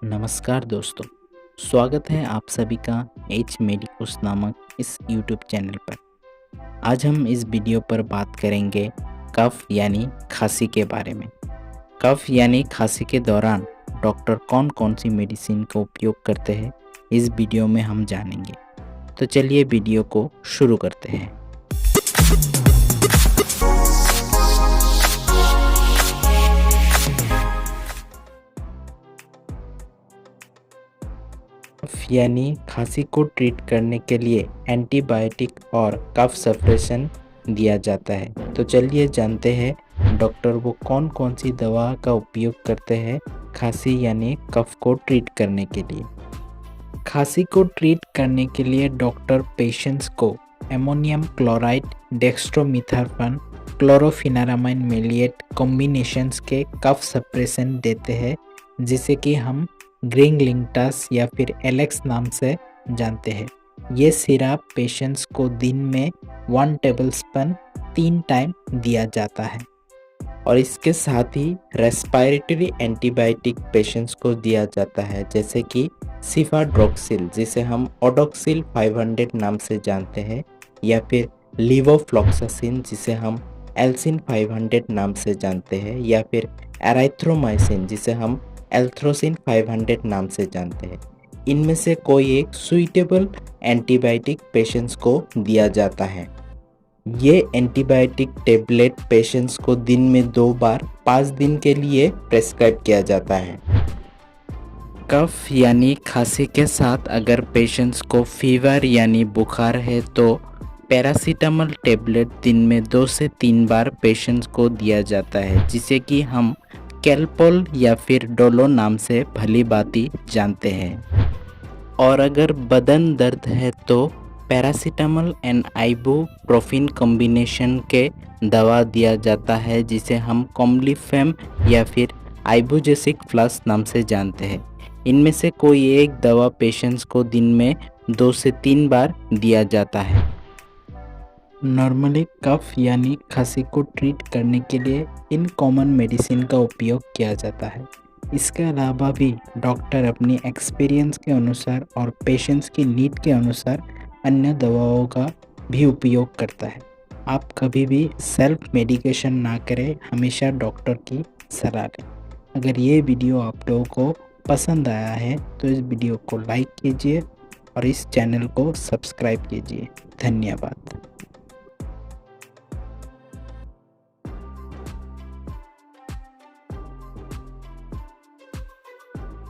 नमस्कार दोस्तों, स्वागत है आप सभी का एच मेडिकोस नामक इस यूट्यूब चैनल पर। आज हम इस वीडियो पर बात करेंगे कफ यानी खांसी के बारे में। कफ यानी खांसी के दौरान डॉक्टर कौन कौन सी मेडिसिन का उपयोग करते हैं, इस वीडियो में हम जानेंगे। तो चलिए वीडियो को शुरू करते हैं। कफ यानी खांसी को ट्रीट करने के लिए एंटीबायोटिक और कफ सप्रेशन दिया जाता है। तो चलिए जानते हैं डॉक्टर वो कौन कौन सी दवा का उपयोग करते हैं खांसी यानी कफ को ट्रीट करने के लिए। खांसी को ट्रीट करने के लिए डॉक्टर पेशेंट्स को एमोनियम क्लोराइड, डेक्स्ट्रोमिथार्फन, क्लोरोफिनारामाइन मेलिएट कॉम्बिनेशंस के कफ सप्रेशन देते हैं, जिसे कि हम ग्रिंगलिंगटास या फिर एलेक्स नाम से जानते हैं। ये सिरप पेशेंट्स को दिन में 1 टेबलस्पून 3 टाइम दिया जाता है। और इसके साथ ही रेस्पिरेटरी एंटीबायोटिक पेशेंट्स को दिया जाता है, जैसे कि सिफाड्रोक्सिल, जिसे हम ओडोक्सिल 500 नाम से जानते हैं, या फिर लीवोफ्लॉक्सासिन, जिसे हम एल्सिन 500 नाम से जानते हैं, या फिर एराइथ्रोमाइसिन, जिसे हम एल्थ्रोसिन 500 नाम से जानते हैं। इनमें से कोई एक सुइटेबल एंटीबायोटिक पेशेंट्स को दिया जाता है। ये एंटीबायोटिक टेबलेट पेशेंट्स को दिन में 2 बार 5 दिन के लिए प्रेस्क्राइब किया जाता है। कफ यानी खांसी के साथ अगर पेशेंट्स को फीवर यानी बुखार है तो पैरासीटामोल टेबलेट दिन में 2 से 3 बार पेशेंट्स को दिया जाता है, जिसे कि हम कैलपोल या फिर डोलो नाम से भली भांति जानते हैं। और अगर बदन दर्द है तो पैरासीटामोल एंड आइबुप्रोफेन कॉम्बिनेशन के दवा दिया जाता है, जिसे हम कॉम्बिफेम या फिर आइबुजेसिक प्लस नाम से जानते हैं। इनमें से कोई एक दवा पेशेंट्स को दिन में 2 से 3 बार दिया जाता है। नॉर्मली कफ यानी खांसी को ट्रीट करने के लिए इन कॉमन मेडिसिन का उपयोग किया जाता है। इसके अलावा भी डॉक्टर अपनी एक्सपीरियंस के अनुसार और पेशेंट्स की नीड के अनुसार अन्य दवाओं का भी उपयोग करता है। आप कभी भी सेल्फ मेडिकेशन ना करें, हमेशा डॉक्टर की सलाह लें। अगर ये वीडियो आप लोगों को पसंद आया है तो इस वीडियो को लाइक कीजिए और इस चैनल को सब्सक्राइब कीजिए। धन्यवाद।